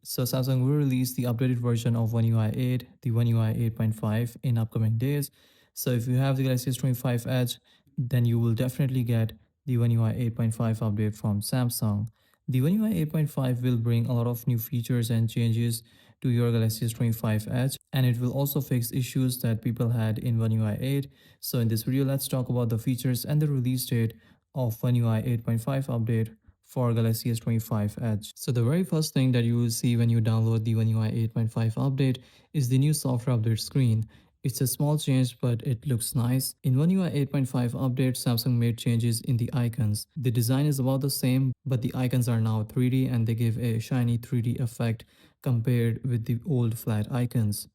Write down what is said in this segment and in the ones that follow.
So Samsung will release the updated version of One UI 8, the One UI 8.5 in upcoming days. So if you have the Galaxy S25 Edge, then you will definitely get the One UI 8.5 update from Samsung. The One UI 8.5 will bring a lot of new features and changes to your Galaxy S25 Edge, and it will also fix issues that people had in One UI 8. So in this video, let's talk about the features and the release date of One UI 8.5 update for Galaxy S25 Edge. So the very first thing that you will see when you download the One UI 8.5 update is the new software update screen. It's a small change, but it looks nice. In One UI 8.5 update, Samsung made changes in the icons. The design is about the same, but the icons are now 3D and they give a shiny 3D effect compared with the old flat icons.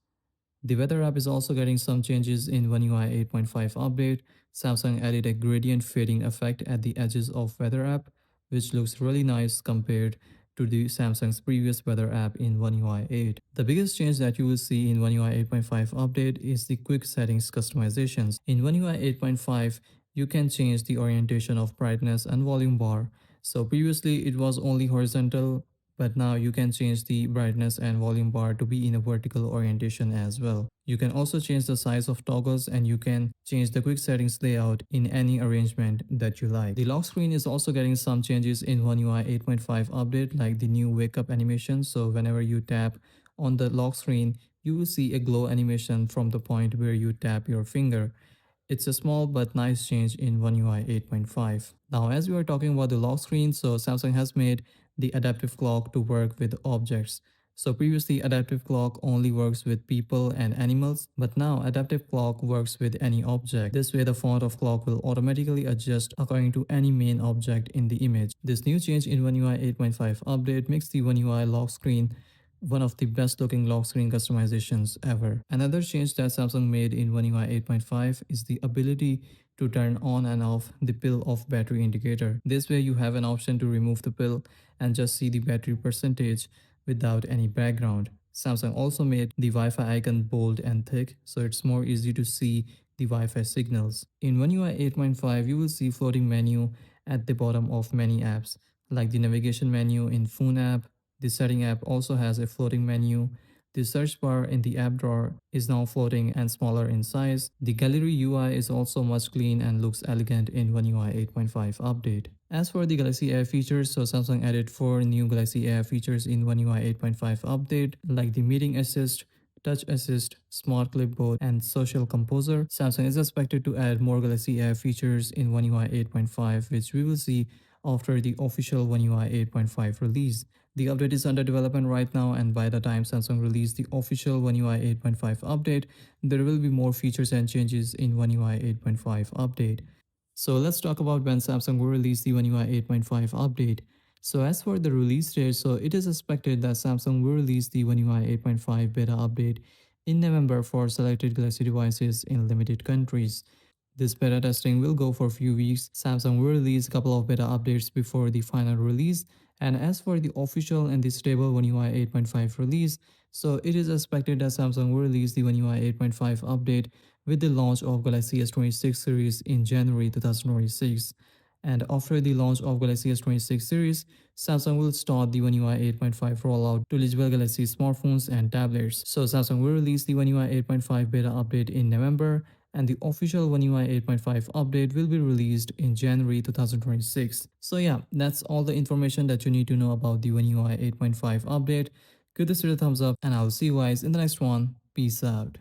The weather app is also getting some changes in One UI 8.5 update. Samsung added a gradient fading effect at the edges of weather app, which looks really nice compared to the Samsung's previous weather app in One UI 8. The biggest change that you will see in One UI 8.5 update is the quick settings customizations. In One UI 8.5, you can change the orientation of brightness and volume bar. So previously it was only horizontal, but now you can change the brightness and volume bar to be in a vertical orientation as well. You can also change the size of toggles and you can change the quick settings layout in any arrangement that you like. The lock screen is also getting some changes in One UI 8.5 update, like the new wake up animation. So whenever you tap on the lock screen, you will see a glow animation from the point where you tap your finger. It's a small but nice change in One UI 8.5. Now, as we are talking about the lock screen, so Samsung has made the adaptive clock to work with objects. So previously, adaptive clock only works with people and animals, but now adaptive clock works with any object. This way, the font of clock will automatically adjust according to any main object in the image. This new change in One UI 8.5 update makes the One UI lock screen one of the best looking lock screen customizations ever. Another change that Samsung made in One UI 8.5 is the ability to turn on and off the pill off battery indicator. This way you have an option to remove the pill and just see the battery percentage without any background. Samsung also made the Wi-Fi icon bold and thick, so it's more easy to see the Wi-Fi signals. In One UI 8.5, you will see floating menu at the bottom of many apps, like the navigation menu in Phone app. The setting app also has a floating menu. The search bar in the app drawer is now floating and smaller in size. The gallery UI is also much clean and looks elegant in One UI 8.5 update. As for the Galaxy Air features, so Samsung added 4 new Galaxy Air features in One UI 8.5 update, like the meeting assist, touch assist, smart clipboard, and social composer. Samsung is expected to add more Galaxy Air features in One UI 8.5, which we will see after the official One UI 8.5 release. The update is under development right now, and by the time Samsung release the official One UI 8.5 update, there will be more features and changes in One UI 8.5 update. So let's talk about when Samsung will release the One UI 8.5 update. So as for the release date, so it is expected that Samsung will release the One UI 8.5 beta update in November for selected Galaxy devices in limited countries. This beta testing will go for a few weeks. Samsung will release a couple of beta updates before the final release. And as for the official and the stable One UI 8.5 release, so it is expected that Samsung will release the One UI 8.5 update with the launch of Galaxy S26 series in January 2026. And after the launch of Galaxy S26 series, Samsung will start the One UI 8.5 rollout to eligible Galaxy smartphones and tablets. So Samsung will release the One UI 8.5 beta update in November, and the official One UI 8.5 update will be released in January 2026. So yeah, that's all the information that you need to know about the One UI 8.5 update. Give this video a thumbs up and I'll see you guys in the next one. Peace out.